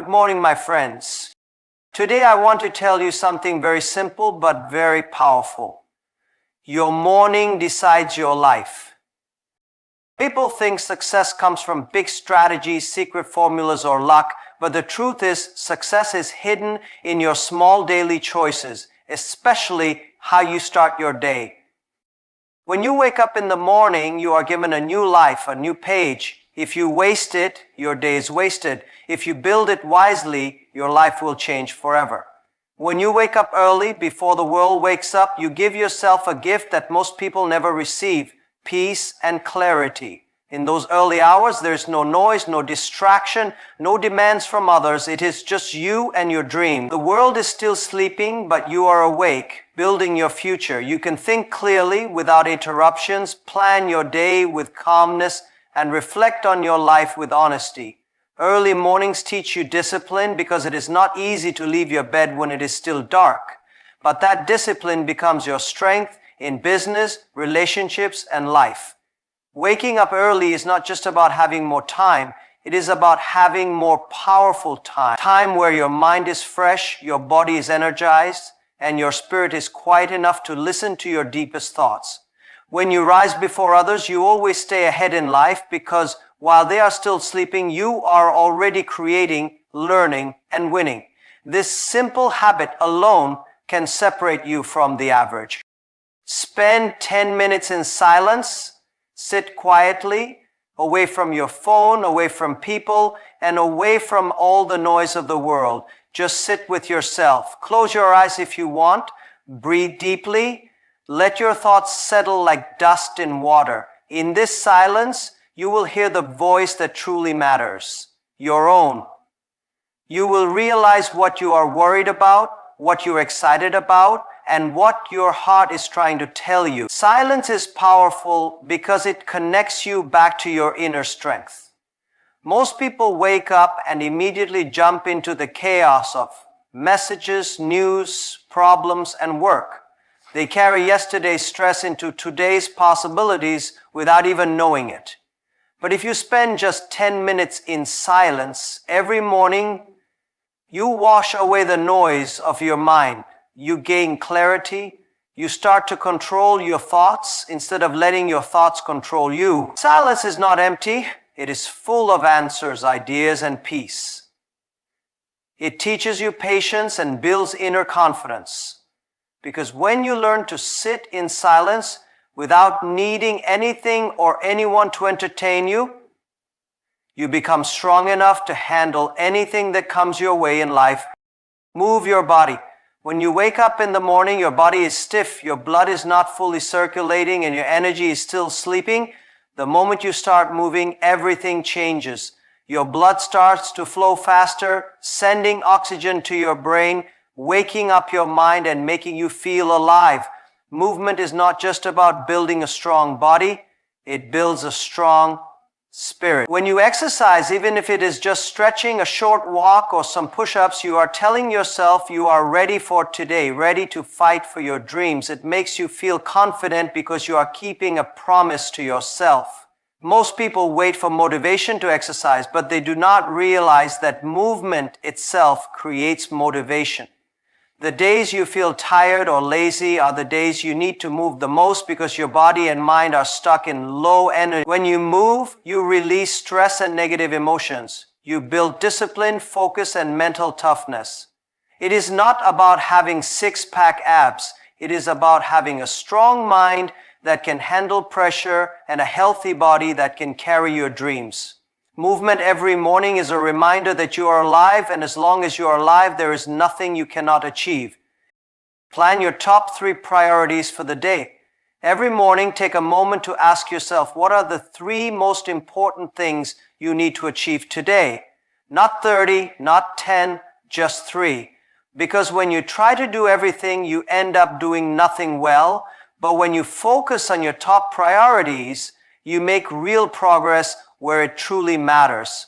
morning, my friends. Today I want to tell you something very simple but very powerful. Your morning decides your life. People think success comes from big strategies, secret formulas, or luck, but the truth is success is hidden in your small daily choices, especially how you start your day. When you wake up in the morning, you are given a new life, a new page. If you waste it, your day is wasted. If you build it wisely, your life will change forever. When you wake up early, before the world wakes up, you give yourself a gift that most people never receive: peace and clarity. In those early hours, there's no noise, no distraction, no demands from others. It is just you and your dream. The world is still sleeping, but you are awake, building your future. You can think clearly without interruptions, plan your day with calmness, and reflect on your life with honesty. Early mornings teach you discipline because it is not easy to leave your bed when it is still dark. But that discipline becomes your strength in business, relationships, and life. Waking up early is not just about having more time. It is about having more powerful time. Time where your mind is fresh, your body is energized, and your spirit is quiet enough to listen to your deepest thoughts. When you rise before others, you always stay ahead in life because while they are still sleeping, you are already creating, learning, and winning. This simple habit alone can separate you from the average. Spend 10 minutes in silence. Sit quietly, away from your phone, away from people, and away from all the noise of the world. Just sit with yourself. Close your eyes if you want. Breathe deeply. Let your thoughts settle like dust in water. In this silence, you will hear the voice that truly matters, your own. You will realize what you are worried about, what you're excited about, and what your heart is trying to tell you. Silence is powerful because it connects you back to your inner strength. Most people wake up and immediately jump into the chaos of messages, news, problems, and work. They carry yesterday's stress into today's possibilities without even knowing it. But if you spend just 10 minutes in silence every morning, you wash away the noise of your mind. You gain clarity. You start to control your thoughts instead of letting your thoughts control you. Silence is not empty. It is full of answers, ideas, and peace. It teaches you patience and builds inner confidence. Because when you learn to sit in silence without needing anything or anyone to entertain you, you become strong enough to handle anything that comes your way in life. Move your body. When you wake up in the morning, your body is stiff, your blood is not fully circulating, and your energy is still sleeping. The moment you start moving, everything changes. Your blood starts to flow faster, sending oxygen to your brain, waking up your mind and making you feel alive. Movement is not just about building a strong body, it builds a strong spirit. When you exercise, even if it is just stretching, a short walk, or some push-ups, you are telling yourself you are ready for today, ready to fight for your dreams. It makes you feel confident because you are keeping a promise to yourself. Most people wait for motivation to exercise, but they do not realize that movement itself creates motivation. The days you feel tired or lazy are the days you need to move the most because your body and mind are stuck in low energy. When you move, you release stress and negative emotions. You build discipline, focus, and mental toughness. It is not about having six-pack abs. It is about having a strong mind that can handle pressure and a healthy body that can carry your dreams. Movement every morning is a reminder that you are alive, and as long as you are alive, there is nothing you cannot achieve. Plan your top 3 priorities for the day. Every morning, take a moment to ask yourself, what are the 3 most important things you need to achieve today? Not 30, not 10, just 3. Because when you try to do everything, you end up doing nothing well. But when you focus on your top priorities, you make real progress where it truly matters.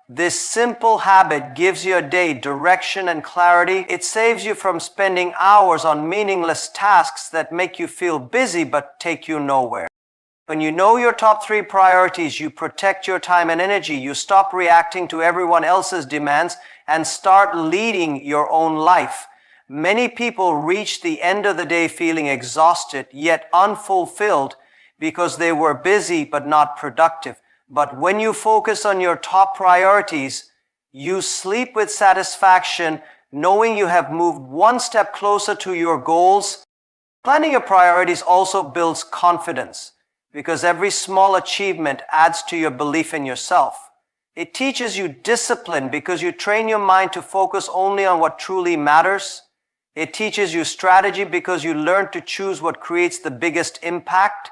This simple habit gives your day direction and clarity. It saves you from spending hours on meaningless tasks that make you feel busy but take you nowhere. When you know your top 3 priorities, you protect your time and energy. You stop reacting to everyone else's demands and start leading your own life. Many people reach the end of the day feeling exhausted, yet unfulfilled because they were busy but not productive. But when you focus on your top priorities, you sleep with satisfaction, knowing you have moved one step closer to your goals. Planning your priorities also builds confidence, because every small achievement adds to your belief in yourself. It teaches you discipline because you train your mind to focus only on what truly matters. It teaches you strategy because you learn to choose what creates the biggest impact.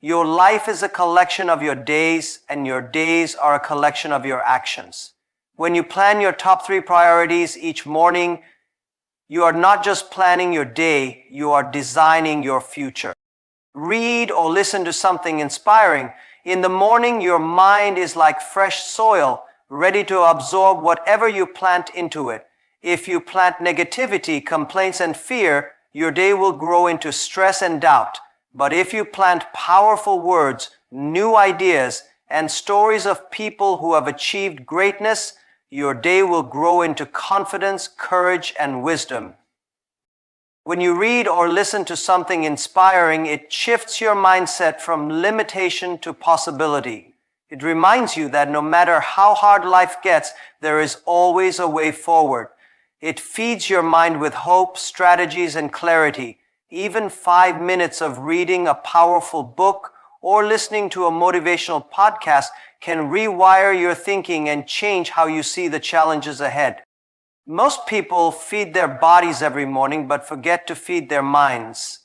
Your life is a collection of your days, and your days are a collection of your actions. When you plan your top 3 priorities each morning, you are not just planning your day, you are designing your future. Read or listen to something inspiring. In the morning, your mind is like fresh soil, ready to absorb whatever you plant into it. If you plant negativity, complaints, and fear, your day will grow into stress and doubt. But if you plant powerful words, new ideas, and stories of people who have achieved greatness, your day will grow into confidence, courage, and wisdom. When you read or listen to something inspiring, it shifts your mindset from limitation to possibility. It reminds you that no matter how hard life gets, there is always a way forward. It feeds your mind with hope, strategies, and clarity. Even 5 minutes of reading a powerful book or listening to a motivational podcast can rewire your thinking and change how you see the challenges ahead. Most people feed their bodies every morning but forget to feed their minds.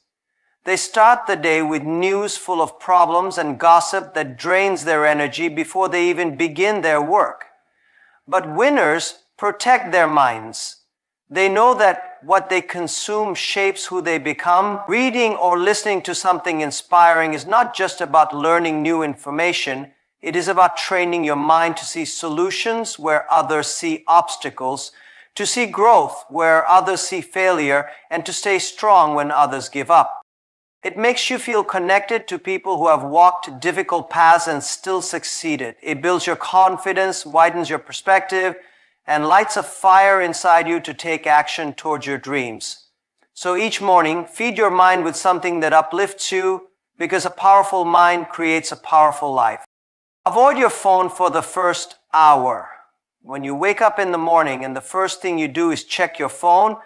They start the day with news full of problems and gossip that drains their energy before they even begin their work. But winners protect their minds. They know that what they consume shapes who they become. Reading or listening to something inspiring is not just about learning new information. It is about training your mind to see solutions where others see obstacles, to see growth where others see failure, and to stay strong when others give up. It makes you feel connected to people who have walked difficult paths and still succeeded. It builds your confidence, widens your perspective, and lights a fire inside you to take action towards your dreams. So each morning, feed your mind with something that uplifts you, because a powerful mind creates a powerful life. Avoid your phone for the first hour. When you wake up in the morning and the first thing you do is check your phone,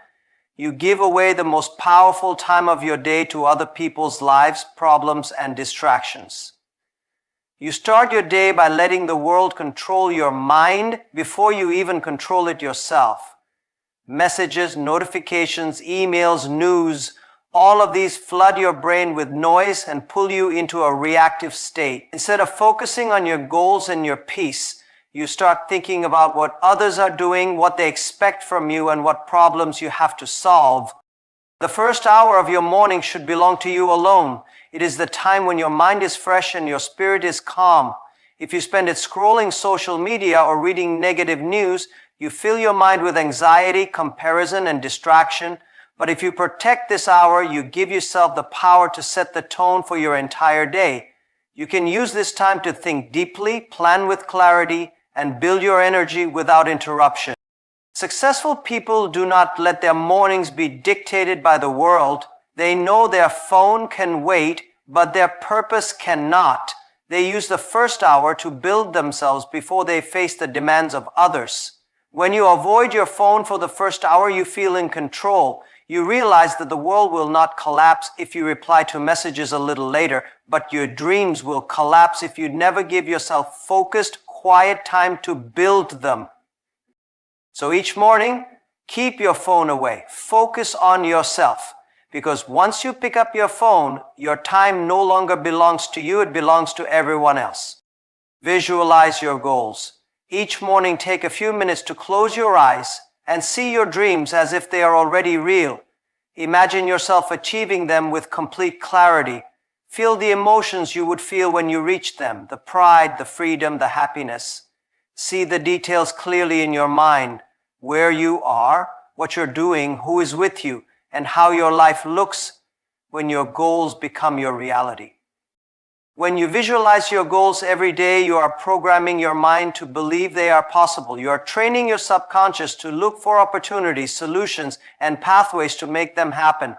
you give away the most powerful time of your day to other people's lives, problems, and distractions. You start your day by letting the world control your mind before you even control it yourself. Messages, notifications, emails, news, all of these flood your brain with noise and pull you into a reactive state. Instead of focusing on your goals and your peace, you start thinking about what others are doing, what they expect from you, and what problems you have to solve. The first hour of your morning should belong to you alone. It is the time when your mind is fresh and your spirit is calm. If you spend it scrolling social media or reading negative news, you fill your mind with anxiety, comparison, and distraction. But if you protect this hour, you give yourself the power to set the tone for your entire day. You can use this time to think deeply, plan with clarity, and build your energy without interruption. Successful people do not let their mornings be dictated by the world. They know their phone can wait, but their purpose cannot. They use the first hour to build themselves before they face the demands of others. When you avoid your phone for the first hour, you feel in control. You realize that the world will not collapse if you reply to messages a little later, but your dreams will collapse if you never give yourself focused, quiet time to build them. So each morning, keep your phone away. Focus on yourself. Because once you pick up your phone, your time no longer belongs to you, it belongs to everyone else. Visualize your goals. Each morning, take a few minutes to close your eyes and see your dreams as if they are already real. Imagine yourself achieving them with complete clarity. Feel the emotions you would feel when you reach them, the pride, the freedom, the happiness. See the details clearly in your mind, where you are, what you're doing, who is with you, and how your life looks when your goals become your reality. When you visualize your goals every day, you are programming your mind to believe they are possible. You are training your subconscious to look for opportunities, solutions, and pathways to make them happen.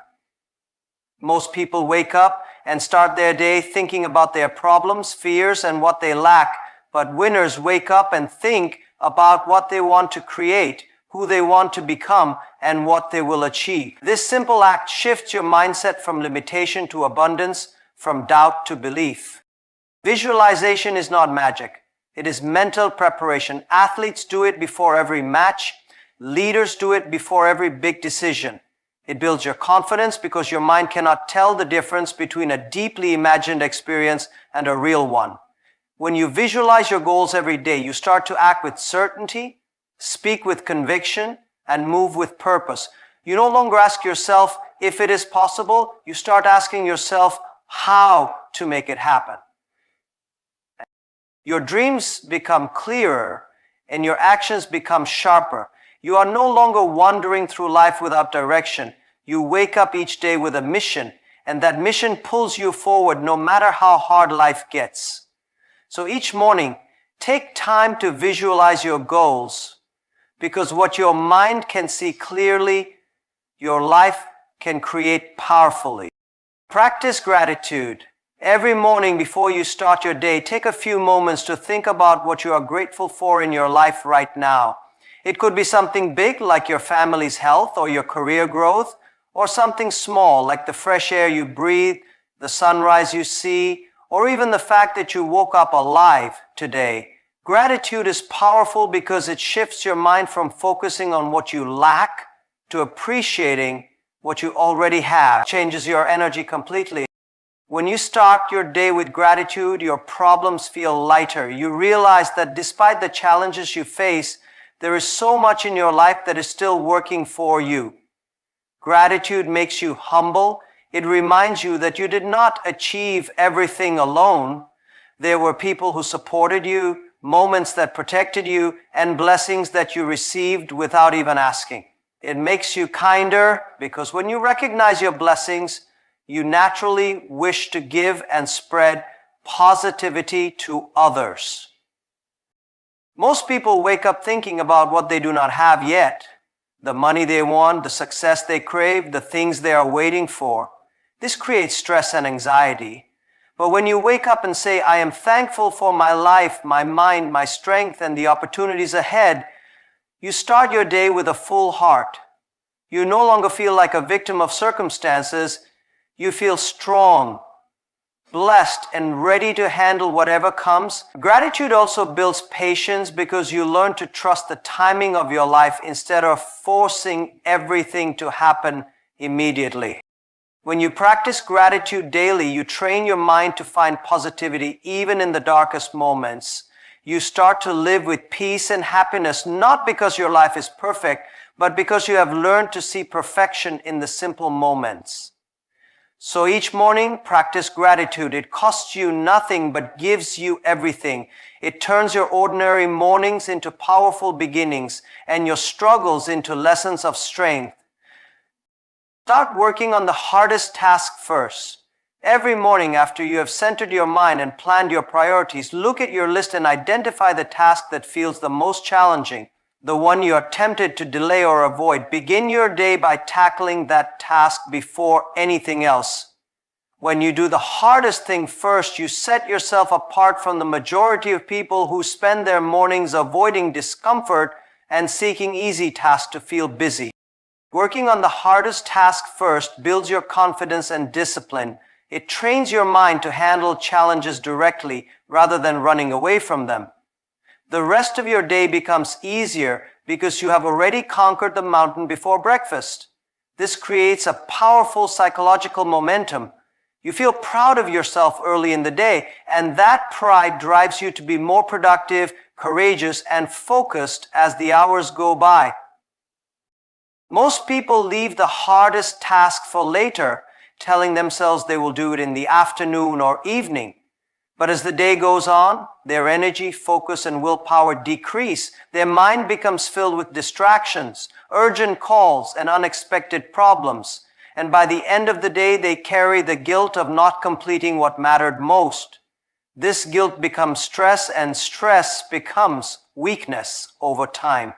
Most people wake up and start their day thinking about their problems, fears, and what they lack. But winners wake up and think about what they want to create, who they want to become, and what they will achieve. This simple act shifts your mindset from limitation to abundance, from doubt to belief. Visualization is not magic. It is mental preparation. Athletes do it before every match. Leaders do it before every big decision. It builds your confidence because your mind cannot tell the difference between a deeply imagined experience and a real one. When you visualize your goals every day, you start to act with certainty, speak with conviction, and move with purpose. You no longer ask yourself if it is possible. You start asking yourself how to make it happen. Your dreams become clearer and your actions become sharper. You are no longer wandering through life without direction. You wake up each day with a mission, and that mission pulls you forward no matter how hard life gets. So each morning, take time to visualize your goals, because what your mind can see clearly, your life can create powerfully. Practice gratitude. Every morning before you start your day, take a few moments to think about what you are grateful for in your life right now. It could be something big like your family's health or your career growth, or something small like the fresh air you breathe, the sunrise you see, or even the fact that you woke up alive today. Gratitude is powerful because it shifts your mind from focusing on what you lack to appreciating what you already have. It changes your energy completely. When you start your day with gratitude, your problems feel lighter. You realize that despite the challenges you face, there is so much in your life that is still working for you. Gratitude makes you humble. It reminds you that you did not achieve everything alone. There were people who supported you, moments that protected you, and blessings that you received without even asking. It makes you kinder because when you recognize your blessings, you naturally wish to give and spread positivity to others. Most people wake up thinking about what they do not have yet, the money they want, the success they crave, the things they are waiting for. This creates stress and anxiety. But when you wake up and say, I am thankful for my life, my mind, my strength, and the opportunities ahead, you start your day with a full heart. You no longer feel like a victim of circumstances. You feel strong, blessed, and ready to handle whatever comes. Gratitude also builds patience because you learn to trust the timing of your life instead of forcing everything to happen immediately. When you practice gratitude daily, you train your mind to find positivity even in the darkest moments. You start to live with peace and happiness, not because your life is perfect, but because you have learned to see perfection in the simple moments. So each morning, practice gratitude. It costs you nothing but gives you everything. It turns your ordinary mornings into powerful beginnings and your struggles into lessons of strength. Start working on the hardest task first. Every morning after you have centered your mind and planned your priorities, look at your list and identify the task that feels the most challenging, the one you are tempted to delay or avoid. Begin your day by tackling that task before anything else. When you do the hardest thing first, you set yourself apart from the majority of people who spend their mornings avoiding discomfort and seeking easy tasks to feel busy. Working on the hardest task first builds your confidence and discipline. It trains your mind to handle challenges directly rather than running away from them. The rest of your day becomes easier because you have already conquered the mountain before breakfast. This creates a powerful psychological momentum. You feel proud of yourself early in the day, and that pride drives you to be more productive, courageous, and focused as the hours go by. Most people leave the hardest task for later, telling themselves they will do it in the afternoon or evening. But as the day goes on, their energy, focus, and willpower decrease. Their mind becomes filled with distractions, urgent calls, and unexpected problems. And by the end of the day, they carry the guilt of not completing what mattered most. This guilt becomes stress, and stress becomes weakness over time.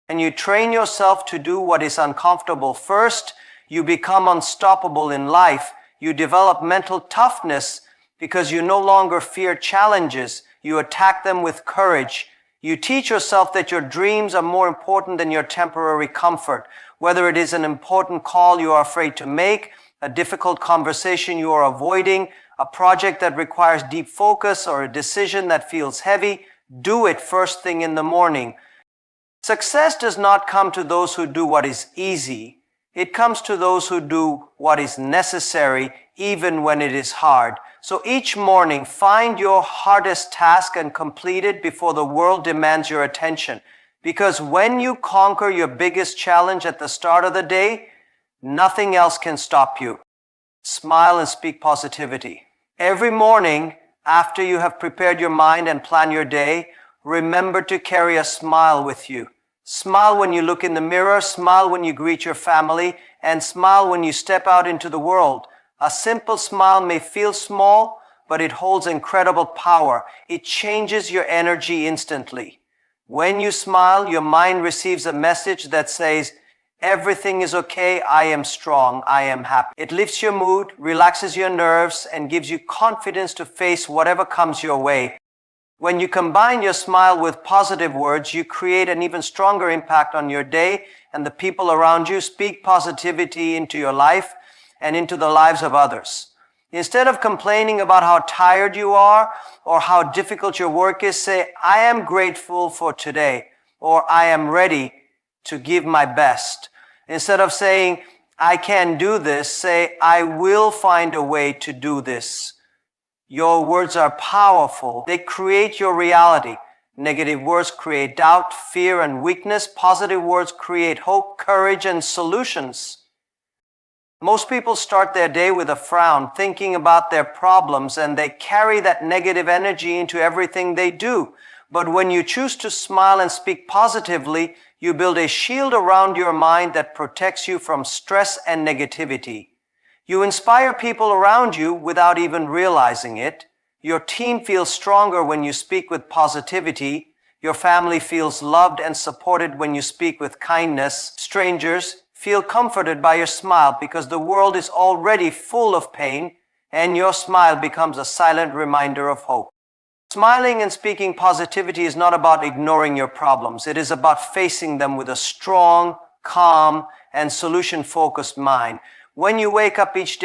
And you train yourself to do what is uncomfortable first, you become unstoppable in life. You develop mental toughness because you no longer fear challenges. You attack them with courage. You teach yourself that your dreams are more important than your temporary comfort. Whether it is an important call you are afraid to make, a difficult conversation you are avoiding, a project that requires deep focus, or a decision that feels heavy, do it first thing in the morning. Success does not come to those who do what is easy. It comes to those who do what is necessary, even when it is hard. So each morning, find your hardest task and complete it before the world demands your attention. Because when you conquer your biggest challenge at the start of the day, nothing else can stop you. Smile and speak positivity. Every morning, after you have prepared your mind and planned your day, remember to carry a smile with you. Smile when you look in the mirror, smile when you greet your family, and smile when you step out into the world. A simple smile may feel small, but it holds incredible power. It changes your energy instantly. When you smile, your mind receives a message that says, everything is okay, I am strong, I am happy. It lifts your mood, relaxes your nerves, and gives you confidence to face whatever comes your way. When you combine your smile with positive words, you create an even stronger impact on your day and the people around you. Speak positivity into your life and into the lives of others. Instead of complaining about how tired you are or how difficult your work is, say, I am grateful for today, or I am ready to give my best. Instead of saying, I can't do this, say, I will find a way to do this. Your words are powerful. They create your reality. Negative words create doubt, fear, and weakness. Positive words create hope, courage, and solutions. Most people start their day with a frown, thinking about their problems, and they carry that negative energy into everything they do. But when you choose to smile and speak positively, you build a shield around your mind that protects you from stress and negativity. You inspire people around you without even realizing it. Your team feels stronger when you speak with positivity. Your family feels loved and supported when you speak with kindness. Strangers feel comforted by your smile because the world is already full of pain, and your smile becomes a silent reminder of hope. Smiling and speaking positivity is not about ignoring your problems. It is about facing them with a strong, calm, and solution-focused mind. When you wake up each day